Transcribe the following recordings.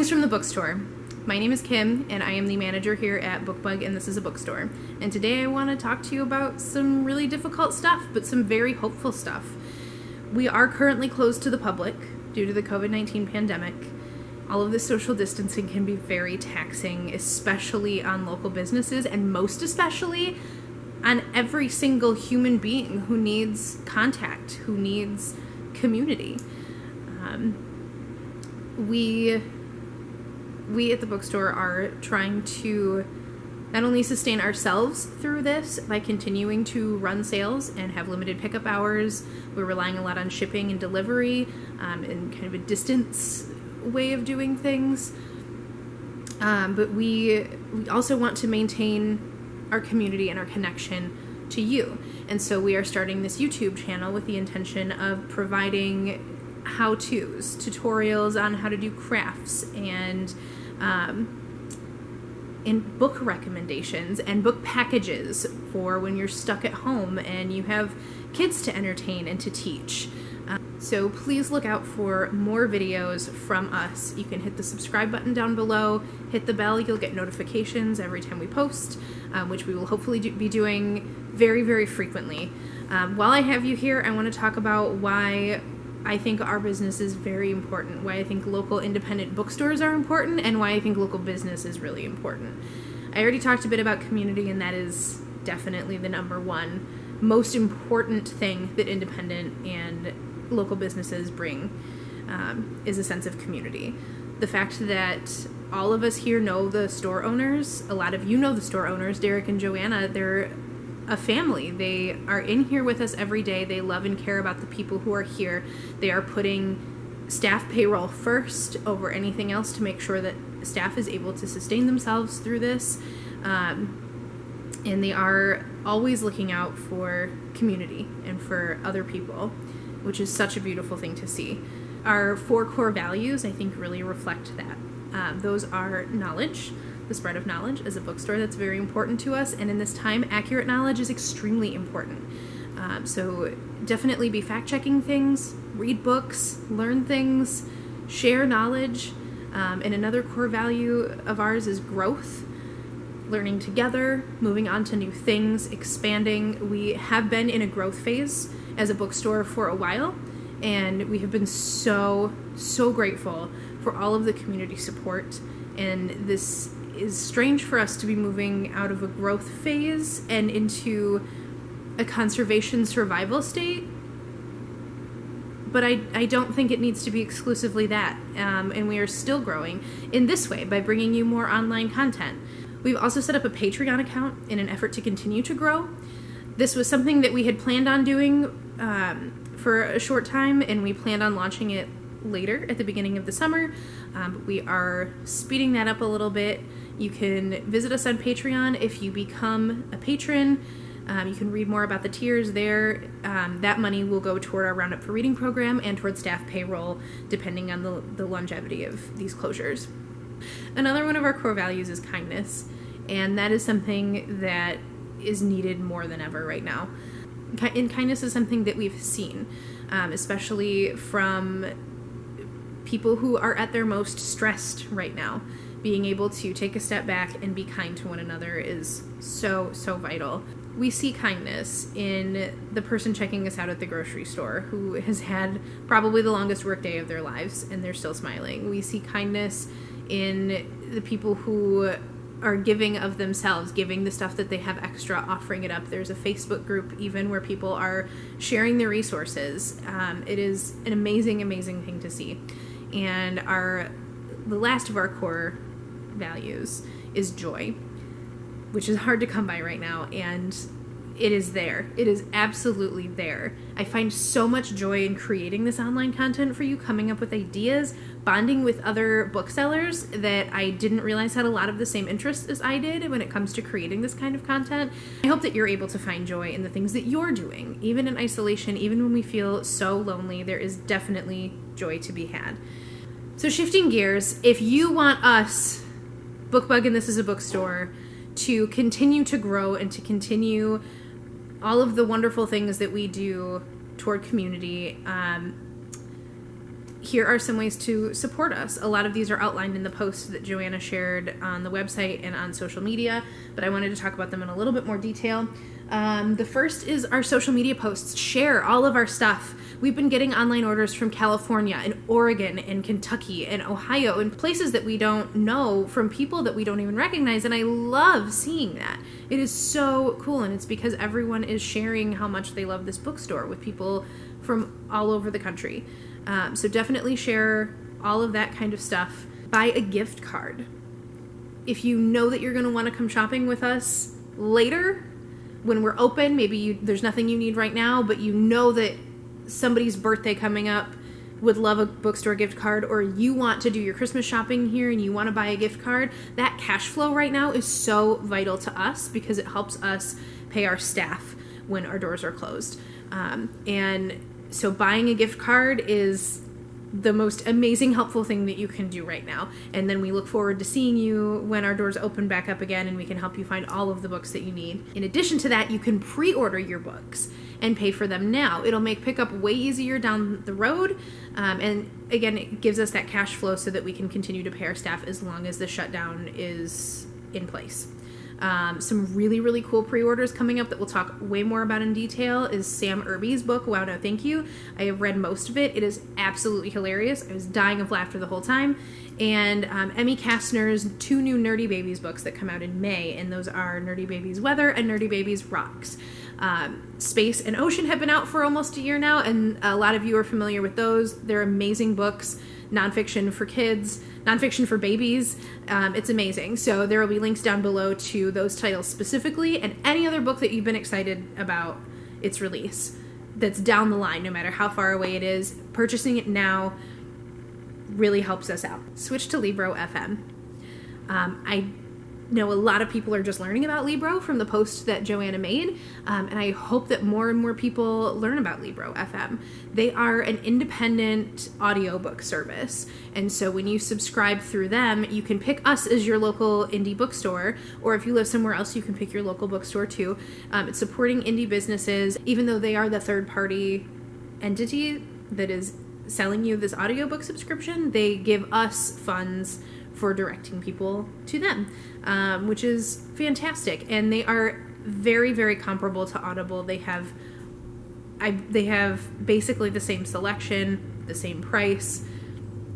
Greetings from the bookstore. My name is Kim, and I am the manager here at Bookbug, and this is a bookstore. And today I want to talk to you about some really difficult stuff, but some very hopeful stuff. We are currently closed to the public due to the COVID-19 pandemic. All of this social distancing can be very taxing, especially on local businesses, and most especially on every single human being who needs contact, who needs community. We at the bookstore are trying to not only sustain ourselves through this by continuing to run sales and have limited pickup hours. We're relying a lot on shipping and delivery and kind of a distance way of doing things. But we also want to maintain our community and our connection to you. And so we are starting this YouTube channel with the intention of providing how-tos, tutorials on how to do crafts, and book recommendations and book packages for when you're stuck at home and you have kids to entertain and to teach. So please look out for more videos from us. You can hit the subscribe button down below, hit the bell, you'll get notifications every time we post, which we will hopefully be doing very, very frequently. While I have you here, I want to talk about why I think our business is very important, why I think local independent bookstores are important, and why I think local business is really important. I already talked a bit about community, and that is definitely the number one most important thing that independent and local businesses bring, is a sense of community. The fact that all of us here know the store owners, a lot of you know the store owners, Derek and Joanna, they're a family. They are in here with us every day. They love and care about the people who are here. They are putting staff payroll first over anything else to make sure that staff is able to sustain themselves through this. And they are always looking out for community and for other people, which is such a beautiful thing to see. Our 4 core values, I think, really reflect that. Those are knowledge, the spread of knowledge. As a bookstore, that's very important to us, and in this time, accurate knowledge is extremely important. So definitely be fact-checking things, read books, learn things, share knowledge. And another core value of ours is growth, learning together, moving on to new things, expanding. We have been in a growth phase as a bookstore for a while, and we have been so grateful for all of the community support. And this is strange for us to be moving out of a growth phase and into a conservation survival state, but I don't think it needs to be exclusively that, and we are still growing in this way by bringing you more online content. We've also set up a Patreon account in an effort to continue to grow. This was something that we had planned on doing for a short time, and we planned on launching it later at the beginning of the summer. But we are speeding that up a little bit. You can visit us on Patreon if you become a patron. You can read more about the tiers there. That money will go toward our Roundup for Reading program and toward staff payroll, depending on the longevity of these closures. Another one of our core values is kindness, and that is something that is needed more than ever right now. And kindness is something that we've seen, especially from people who are at their most stressed right now. Being able to take a step back and be kind to one another is so vital. We see kindness in the person checking us out at the grocery store who has had probably the longest work day of their lives and they're still smiling. We see kindness in the people who are giving of themselves, giving the stuff that they have extra, offering it up. There's a Facebook group even where people are sharing their resources. It is an amazing thing to see. And the last of our core values is joy, which is hard to come by right now, and it is there. It is absolutely there. I find so much joy in creating this online content for you, coming up with ideas, bonding with other booksellers that I didn't realize had a lot of the same interests as I did when it comes to creating this kind of content. I hope that you're able to find joy in the things that you're doing. Even in isolation, even when we feel so lonely, there is definitely joy to be had. So shifting gears, if you want us, Bookbug and This is a Bookstore, to continue to grow and to continue all of the wonderful things that we do toward community, here are some ways to support us. A lot of these are outlined in the post that Joanna shared on the website and on social media, but I wanted to talk about them in a little bit more detail. The first is our social media posts. Share all of our stuff. We've been getting online orders from California and Oregon and Kentucky and Ohio and places that we don't know, from people that we don't even recognize, and I love seeing that. It is so cool, and it's because everyone is sharing how much they love this bookstore with people from all over the country. So definitely share all of that kind of stuff. Buy a gift card. If you know that you're going to want to come shopping with us later, when we're open, maybe there's nothing you need right now, but you know that somebody's birthday coming up would love a bookstore gift card, or you want to do your Christmas shopping here and you want to buy a gift card, that cash flow right now is so vital to us because it helps us pay our staff when our doors are closed. And so buying a gift card is the most amazing, helpful thing that you can do right now. And then we look forward to seeing you when our doors open back up again and we can help you find all of the books that you need. In addition to that, you can pre-order your books and pay for them now. It'll make pickup way easier down the road. And again, it gives us that cash flow so that we can continue to pay our staff as long as the shutdown is in place. Some really, really cool pre-orders coming up that we'll talk way more about in detail is Sam Irby's book, Wow No Thank You. I have read most of it. It is absolutely hilarious. I was dying of laughter the whole time. And Emmy Kastner's 2 new Nerdy Babies books that come out in May, and those are Nerdy Babies Weather and Nerdy Babies Rocks. Space and Ocean have been out for almost a year now, and a lot of you are familiar with those. They're amazing books, nonfiction for kids, nonfiction for babies. It's amazing. So there will be links down below to those titles specifically, and any other book that you've been excited about its release that's down the line, no matter how far away it is. Purchasing it now really helps us out. Switch to Libro FM. I know a lot of people are just learning about Libro from the post that Joanna made, and I hope that more and more people learn about Libro FM. They are an independent audiobook service, and so when you subscribe through them, you can pick us as your local indie bookstore, or if you live somewhere else, you can pick your local bookstore too. It's supporting indie businesses, even though they are the third-party entity that is selling you this audiobook subscription. They give us funds for directing people to them, which is fantastic. And they are very, very comparable to Audible. They have basically the same selection, the same price.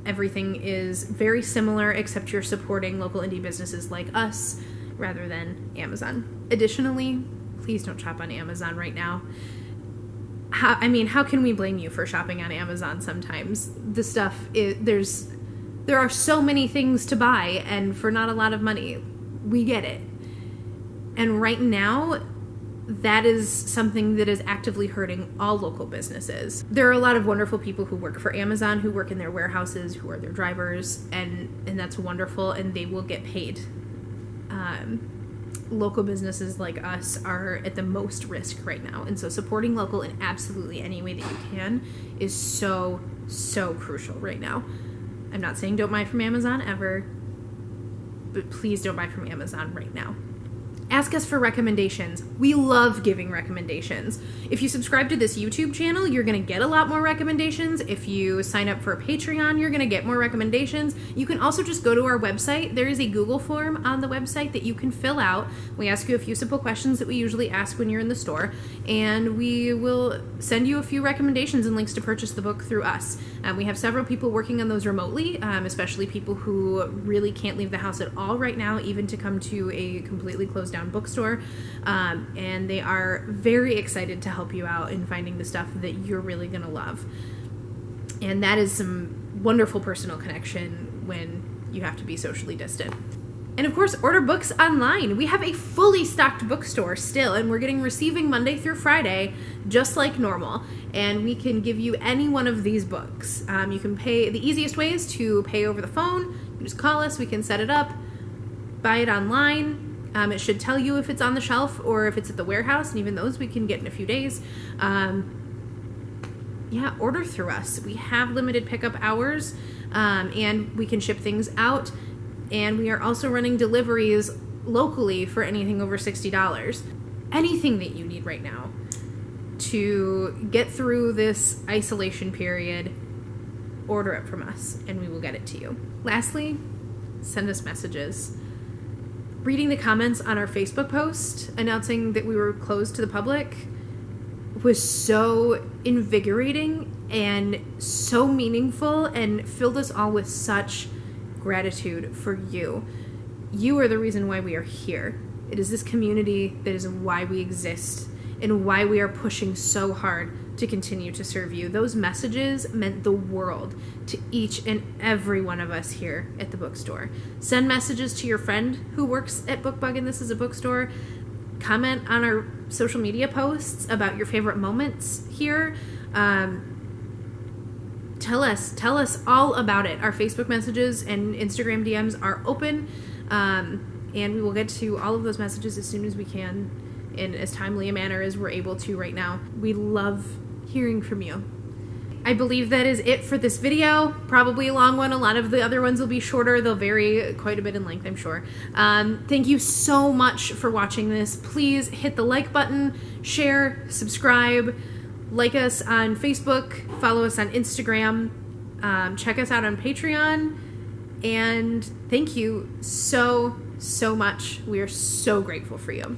Everything is very similar, except you're supporting local indie businesses like us rather than Amazon. Additionally, please don't shop on Amazon right now. How can we blame you for shopping on Amazon sometimes? The stuff there are so many things to buy, and for not a lot of money. We get it. And right now, that is something that is actively hurting all local businesses. There are a lot of wonderful people who work for Amazon, who work in their warehouses, who are their drivers, and that's wonderful, and they will get paid. Local businesses like us are at the most risk right now, and so supporting local in absolutely any way that you can is so, so crucial right now. I'm not saying don't buy from Amazon ever, but please don't buy from Amazon right now. Ask us for recommendations. We love giving recommendations. If you subscribe to this YouTube channel, you're going to get a lot more recommendations. If you sign up for a Patreon, you're going to get more recommendations. You can also just go to our website. There is a Google form on the website that you can fill out. We ask you a few simple questions that we usually ask when you're in the store, and we will send you a few recommendations and links to purchase the book through us. We have several people working on those remotely, especially people who really can't leave the house at all right now, even to come to a completely closed down bookstore, and they are very excited to help you out in finding the stuff that you're really going to love. And that is some wonderful personal connection when you have to be socially distant. And of course, order books online. We have a fully stocked bookstore still, and we're receiving Monday through Friday, just like normal. And we can give you any one of these books. You can pay. The easiest way is to pay over the phone. You can just call us. We can set it up. Buy it online. It should tell you if it's on the shelf or if it's at the warehouse, and even those we can get in a few days. Order through us. We have limited pickup hours, and we can ship things out. And we are also running deliveries locally for anything over $60. Anything that you need right now to get through this isolation period, order it from us and we will get it to you. Lastly, send us messages. Reading the comments on our Facebook post announcing that we were closed to the public was so invigorating and so meaningful and filled us all with such gratitude for you. You are the reason why we are here. It is this community that is why we exist and why we are pushing so hard to continue to serve you. Those messages meant the world to each and every one of us here at the bookstore. Send messages to your friend who works at Bookbug and this is a bookstore. Comment on our social media posts about your favorite moments here. Tell us all about it. Our Facebook messages and Instagram DMs are open, and we will get to all of those messages as soon as we can in as timely a manner as we're able to right now. We love hearing from you. I believe that is it for this video. Probably a long one. A lot of the other ones will be shorter. They'll vary quite a bit in length, I'm sure. Thank you so much for watching this. Please hit the like button, share, subscribe, like us on Facebook, follow us on Instagram, check us out on Patreon, and thank you so much. We are so grateful for you.